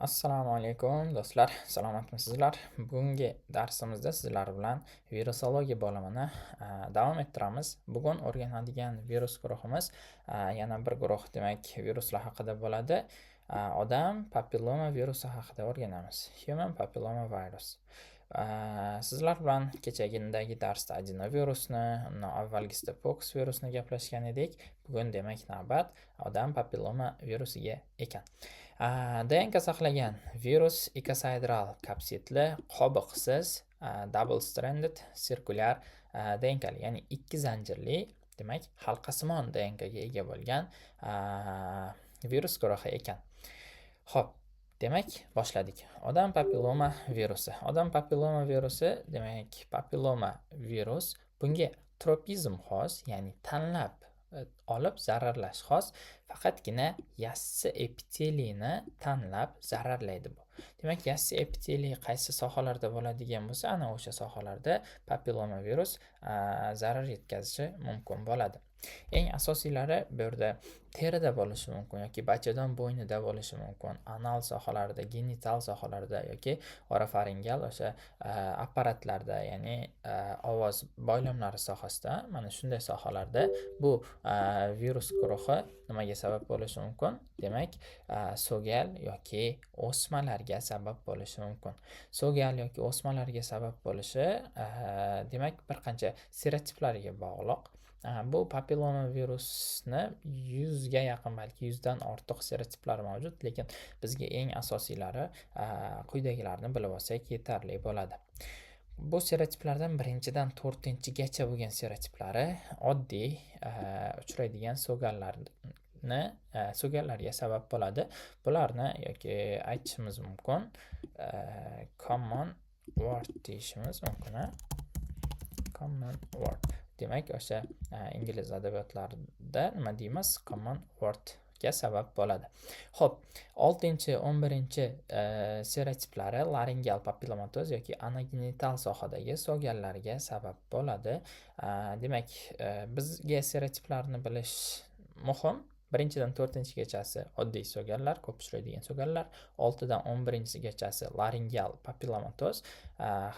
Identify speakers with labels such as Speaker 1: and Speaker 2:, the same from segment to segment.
Speaker 1: Assalomu alaykum do'stlar, salomatmisizlar? Bugungi darsimizda sizlar bilan virusologiya bo'limini davom ettiramiz. Bugun o'rganadigan virus guruhimiz yana bir guruh, demak, viruslar haqida bo'ladi. Odam papilloma virusi haqida o'rganamiz. Human papilloma virus. Sizlar bilan kechagidagi darsda adenovirusni, undan avvalgisida pox virusni gaplashgan edik. Bugun demak navbat odam papilloma virusiga ekan. DNK saqlagan virus ikosidral kapsidli, qobiqsiz, double stranded, sirkulyar DNKli, ya'ni ikki zanjirli, demak, halqasimon DNKga ega bo'lgan virus guruhi ekan. Xo'p, demak, boshladik. Odam papilloma virusi. Odam papilloma virusi, demak, papilloma virus, bunga tropizm xos, ya'ni tanlab olib zararlash xos, faqatgina yassi epiteliyni tanlab zararlaydi bu. Demak, yassi epiteliy qaysi sohalarda bo'ladigan bo'lsa, ana o'sha sohalarda papilloma virus zarar yetkazishi mumkin bo'ladi. Eng asosiylari bu yerda terida bo'lishi mumkin yoki bachadon bo'ynida bo'lishi mumkin, anal sohalarida, genital sohalarida yoki orofaringal o'sha apparatlarda, ya'ni ovoz boylamlari sohasida, mana shunday sohalarda bu virus guruhi nimaga sabab bo'lishi mumkin? Demak, so'gal yoki o'smalarga sabab bo'lishi mumkin. So'gal yoki o'smalarga sabab bo'lishi demak bir qancha serotiplarga bog'liq. Bu papilloma virusni 100 ga yaqin, balki 100 dan ortiq serotiplar mavjud, lekin bizga eng asosiylari quyidagilarni bilib olsak yetarli bo'ladi. Bu serotiplardan 1-dan 4-gacha bo'lgan serotiplari oddiy uchraydigan so'gallarga sabab bo'ladi. Bularni yoki aytishimiz mumkin common word deyishimiz mumkin. Common word. Demak, o'sha ingliz adabiyotlarida nima deymiz? Common word ga sabab bo'ladi. Xo'p, 6-11 serotiplari laringeal papillomatoz yoki anogenital sohadagi so'gallarga sabab bo'ladi. Demak, bizga serotiplarni bilish muhim. 1-dan 4-gachasi oddiy so'gallar, ko'p uchraydigan so'gallar, 6dan 11-gachasi laringeal papillomatoz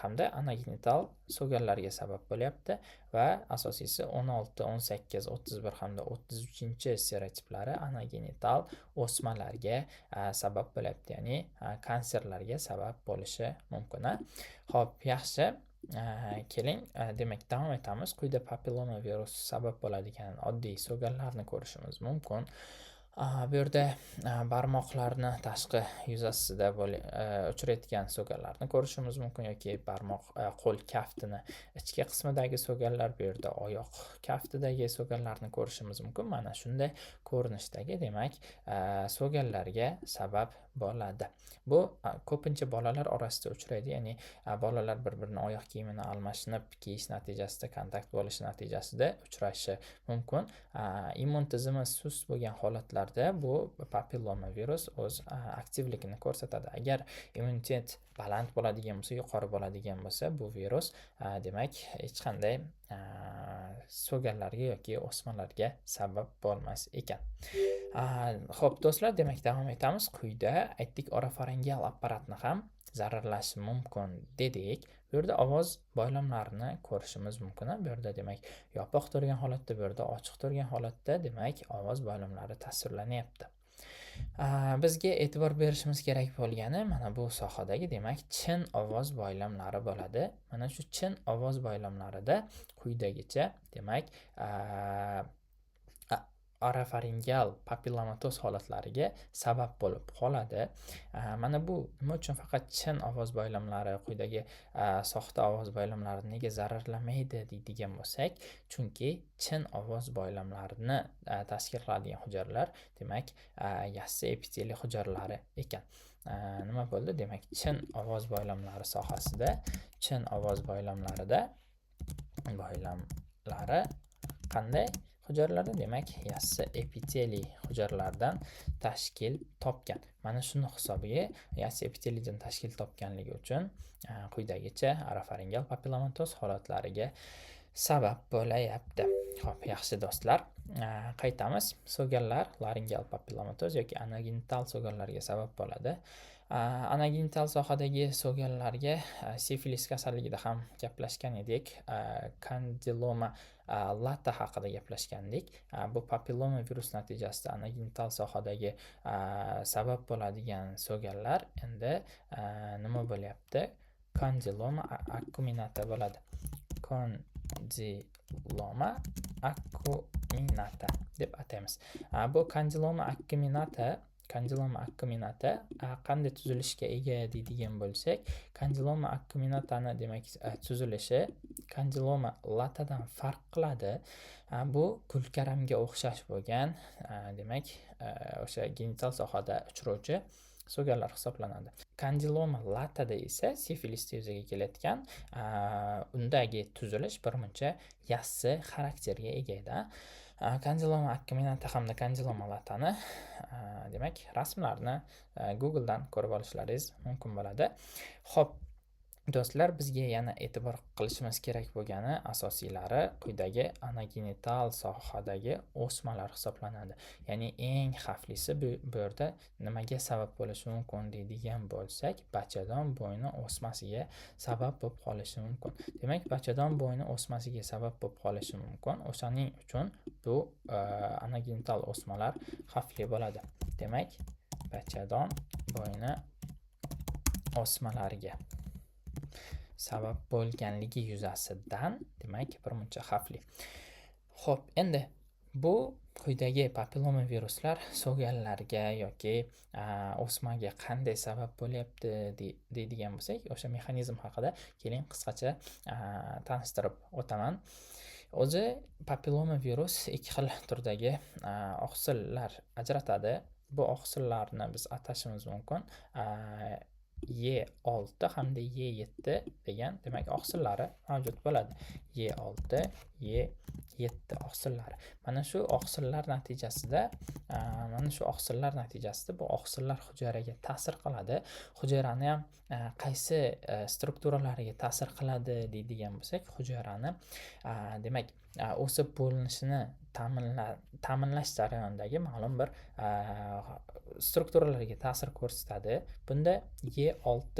Speaker 1: hamda anogenital so'gallarga sabab bo'lyapti va asosiysi 16, 18, 31 hamda 33-serotiplari anogenital o'smalarga sabab bo'lyapti, ya'ni kanserlarga sabab bo'lishi mumkin. Xo'p, yaxshi. Keling, demak, davom etamiz. Quyida papilloma virusi sabab bo'ladigan oddiy so'gallarni ko'rishimiz mumkin. Bu yerda barmoqlarni tashqi yuzasida uchrayotgan so'gallarni ko'rishimiz mumkin yoki barmoq qo'l kaftini ichki qismidagi so'gallar, bu yerda oyoq kaftidagi so'gallarni ko'rishimiz mumkin. Mana shunday ko'rinishdagi, demak, so'gallarga sabab bo'ladi. Bu ko'pincha bolalar orasida uchraydi, ya'ni bolalar bir-birini oyoq kiyimini almashinib kiyish natijasida, kontakt bo'lishi natijasida uchrashi mumkin. Immun tizimi sust bo'lgan holatlarda bu papilloma virus o'z aktivligini ko'rsatadi. Agar immunitet baland bo'ladigan bo'lsa, yuqori bo'ladigan bo'lsa, bu virus demak hech qanday so'gallarga yoki o'smalarga sabab bo'lmas ekan. Xo'p do'stlar, demak davom etamiz. Quyida aytdik, orofaringal apparatni ham zararlashi mumkin dedik. Bu yerda ovoz boylamlarini ko'rishimiz mumkin. Bu yerda demak yopiq turgan holatda, bu yerda ochiq turgan holatda, demak, ovoz boylamlari tasvirlanyapti. Bizga e'tibor berishimiz kerak bo'lgani mana bu sohadagi, demak, chin ovoz boylamlari bo'ladi. Mana shu chin ovoz boylamlarida quyidagicha, demak, orofaringal papillomatoz holatlariga sabab bo'lib qoladi. Mana bu nima uchun faqat chin ovoz boylamlari, quyidagi soxta ovoz boylamlari nega zararlamaydi deydigan bo'lsak, chunki chin ovoz boylamlarini tashkil qiladigan hujayralar, demak, yassi epiteliy hujayralari ekan. Nima bo'ldi? Demak, chin ovoz boylamlari sohasida, chin ovoz boylamlari qanday hujayralarda? Demak, yassi epiteliy hujayralardan tashkil topgan. Mana shuni hisobiga yassi epiteliydan tashkil topganligi uchun quyidagicha orofaringal papillomatoz holatlariga sabab bo'layapti. Xo'p, yaxshi do'stlar. qaytamiz. So'gallar laringeal papillomatoz yoki anogenital so'gallarga sabab bo'ladi. Anogenital sohadagi so'gallarga sifilis kasalligida ham gaplashgan edik. Kandiloma lata haqida gaplashgandik. Bu papilloma virus natijasida anogenital sohadagi sabab bo'ladigan so'gallar endi nima bo'lyapti? Kandiloma acuminata bo'ladi. Kandiloma acuminata deb ataymiz. Bu kandiloma acuminata qanday tuzilishga ega deydigan bo'lsak, kandiloma acuminatani demak tuzilishi kandiloma latadan farq qiladi. Bu gulkaramga o'xshash bo'lgan, demak, o'sha genital sohada uchrovchi so'gallar hisoblanadi. Kandiloma latada esa sifilisda yuzaga kelayotgan undagi tuzilish birmuncha yassi xarakterga ega edi. Kandiloma acuminata hamda kandiloma latani demak rasmlarni Googledan ko'rib olishlaringiz mumkin bo'ladi. Xo'p, do'stlar, bizga yana e'tibor qilishimiz kerak bo'lgani asosiylari quyidagi anogenital sohadagi o'smalar hisoblanadi. Ya'ni eng xavflisi bu yerda nimaga sabab bo'lishi mumkin deydigan bo'lsak, bachadon bo'yni o'smasiga sabab bo'lib qolishi mumkin. Demak, bachadon bo'yni o'smasiga sabab bo'lib qolishi mumkin. O'shaning uchun bu anogenital o'smalar xavfli bo'ladi. Demak, bachadon bo'yni o'smalariga sabab bo'lganligi yuzasidan demak birmuncha xavfli. Xo'p, endi bu quyidagi papilloma viruslar so'gallarga yoki o'smaga qanday sabab bo'lyapti deydigan bo'lsak, o'sha mexanizm haqida keling qisqacha tanishtirib o'taman. O'zi papilloma virus ikki xil turdagi oqsillar ajratadi. Bu oqsillarni biz atashimiz mumkin. Y6 hamda Y7 degan demak oqsillari mavjud bo'ladi. Y6, Y7 oqsillari. Mana shu oqsillar natijasida bu oqsillar hujayraga ta'sir qiladi. Hujayrani ham qaysi strukturalariga ta'sir qiladi deydigan bo'lsak, hujayrani demak o'sib bo'linishini ta'minlash jarayonidagi ma'lum bir strukturalarga ta'sir ko'rsatadi. Bunda Y6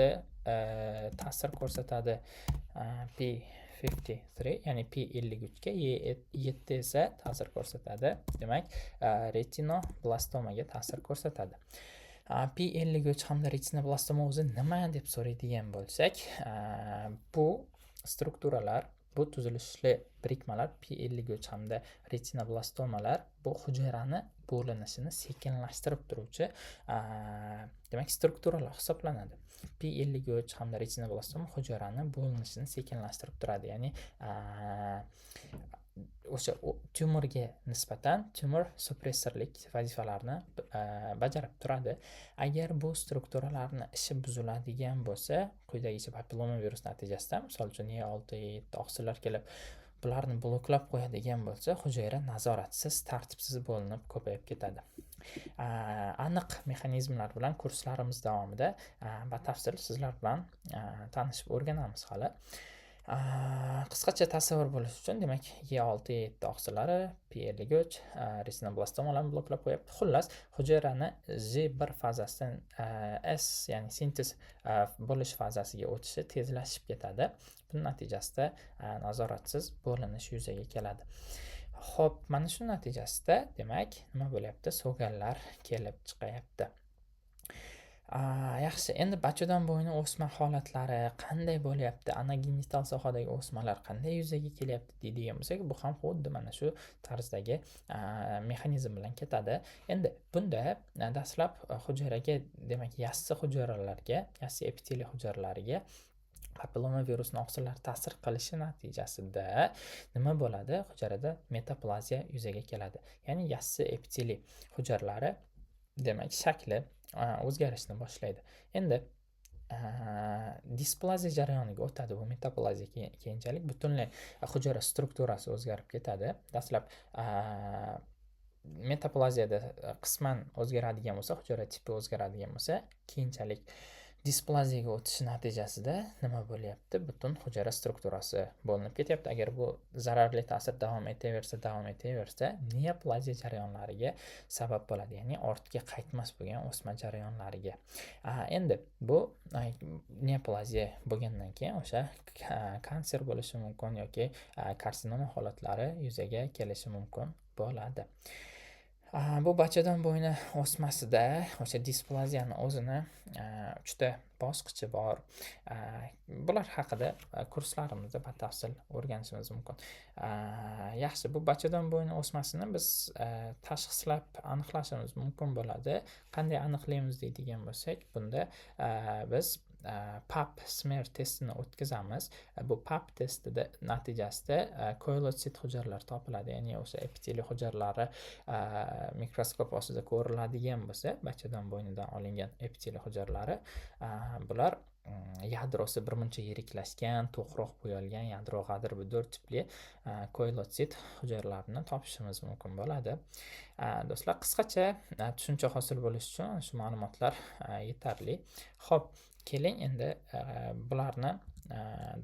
Speaker 1: ta'sir ko'rsatadi P53, ya'ni P53 ga, Y7 esa ta'sir ko'rsatadi. Demak, retinoblastomaga ta'sir ko'rsatadi. P53 hamda retinoblastoma o'zi nima deb so'raydigan bo'lsak, bu strukturalar, bu tuzilishli birikmalar P53 hamda retinoblastomalar bu hujayrani bo'linishini sekinlashtirib turuvchi demak strukturalar hisoblanadi. P53 hamda retinoblastoma hujayrani bo'linishini sekinlashtirib turadi. Ya'ni o'sha tumorga nisbatan tumor suppressorlik vazifalarni bajarib turadi. Agar bu strukturalarni ishi buziladigan bo'lsa, quyidagicha papilloma virus natijasida, misol uchun Y6, Y7 oqsillar kelib bularni bloklab qo'yadigan bo'lsa, hujayra nazoratsiz, tartibsiz bo'linib ko'payib ketadi. Aniq mexanizmlar bilan kurslarimiz davomida batafsil sizlar bilan tanishib o'rganamiz hali. Qisqacha tasavvur bo'lish uchun, demak, Y6, Y7 oqsillari P53 retinoblastomalarni bloklab qo'yapti. Xullas, hujayrani J1 fazasidan S, ya'ni sintez bo'lish fazasiga o'tishi tezlashib ketadi. Buning natijasida nazoratsiz bo'linish yuzaga keladi. Xo'p, mana shu natijasida demak nima bo'lyapti? So'gallar kelib chiqayapti. Yaxshi, endi bachadon bo'yni o'sma holatlari qanday bo'lyapti? Anogenital sohadagi o'smalar qanday yuzaga kelyapti deydigan bo'lsak, bu ham xuddi mana shu tarzdagi mexanizm bilan ketadi. Endi bunda dastlab hujayraga, demak, yassi hujayralarga, yassi epiteliy hujayralariga papilloma virusning oqsillari ta'sir qilishi natijasida nima bo'ladi? Hujayrada metaplaziya yuzaga keladi. Ya'ni yassi epiteliy hujayralari demak shakli o'zgarishni boshlaydi. Endi displaziya jarayoniga o'tadi. Bu metaplaziya keyinchalik butunlay hujayra strukturasi o'zgarib ketadi. Dastlab metaplaziyada qisman o'zgaradigan bo'lsa, hujayra tipi o'zgaradigan bo'lsa, keyinchalik displaziyaga o'tishi natijasida nima bo'lyapti? Butun hujayra strukturasi bo'linib ketyapti. Agar bu zararli ta'sir davom etaversa, neoplaziya jarayonlariga sabab bo'ladi, ya'ni ortga qaytmas bo'lgan o'sma jarayonlariga. Endi bu neoplaziya bo'lgandan keyin o'sha kanser bo'lishi mumkin yoki karsinoma holatlari yuzaga kelishi mumkin bo'ladi. Bu bachadon bo'yni o'smasida o'sha displaziyani o'zini 3 bosqichi bor. Bular haqida kurslarimizda batafsil o'rganishimiz mumkin. Yaxshi, bu bachadon bo'yni o'smasini biz tashxislab aniqlashimiz mumkin bo'ladi. Qanday aniqlaymiz deydigan bo'lsak, bunda biz pap smear testini o'tkazamiz. Bu pap testida natijasida koilotsit hujayralar topiladi, ya'ni o'sha epiteliy hujayralari mikroskop ostida ko'riladigan bo'lsa, bachadon bo'ynidan olingan epiteliy hujayralari, bular yadrosi birmuncha yiriklashgan, to'qroq bo'yalgan yadro g'adir-budur tipli koilotsit hujayralarini topishimiz mumkin bo'ladi. Do'stlar, qisqacha tushuncha hosil bo'lishi uchun shu ma'lumotlar yetarli. Xo'p, keling endi bularni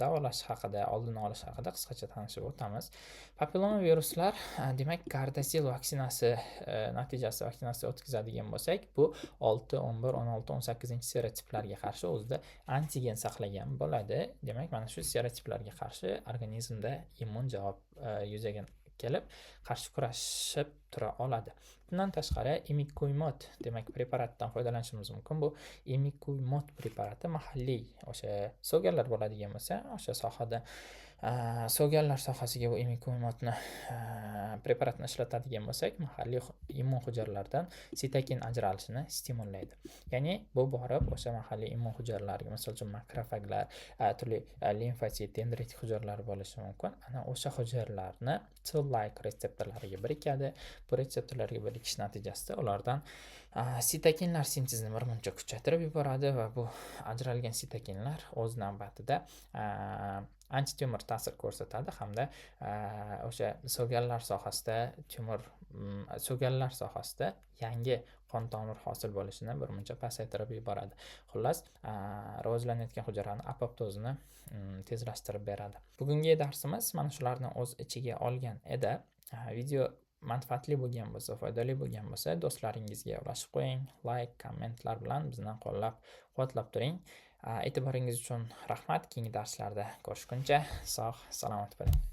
Speaker 1: davolash haqida, oldini olish haqida qisqacha tanishib o'tamiz. Papilloma viruslar, demak, Gardasil vaksinasi natijasida vaksinatsiya o'tkazadigan bo'lsak, bu 6, 11, 16, 18 serotiplarga qarshi o'zida antigen saqlagan bo'ladi. Demak, mana shu serotiplarga qarshi organizmda immun javob yuzaga kelib, qarshi kurashib tura oladi. Bundan tashqari, imikuymot demak preparatdan foydalanishimiz mumkin. Bu imikuymot preparati mahalliy o'sha so'ganlar bo'ladigan bo'lsa, o'sha sohada so'ganlar sohasiga bu imikuymotni preparatni ishlatadigan bo'lsak, mahalliy immun hujayralardan sitokin ajralishini stimullaydi. Ya'ni bu borib o'sha mahalliy immun hujayralariga, masalan, makrofaglar, turli limfosit, dendritik hujayralar bo'lishi mumkin. Ana o'sha hujayralarni cell-like retseptorlariga birikadi. Bu retseptorlarga birikish natijasida ulardan sitokinlar sintezini birmuncha kuchaytirib yuboradi va bu ajralgan sitokinlar o'z navbatida antitumor ta'sir ko'rsatadi hamda o'sha so'ganlar sohasida yangi qon tomir hosil bo'lishini birmuncha pasaytirib yuboradi. Xullas, rivojlanayotgan hujayraning apoptozini tezlashtirib beradi. Bugungi darsimiz mana shularni o'z ichiga olgan edi. Video manfaatli bo'lgan bo'lsa, foydali bo'lgan bo'lsa, do'stlaringizga ulashib qo'ying. Like, kommentlar bilan bizni qo'llab-quvvatlab turing. E'tiboringiz uchun rahmat. Keyingi darslarda ko'rishguncha sog', salomat bo'ling.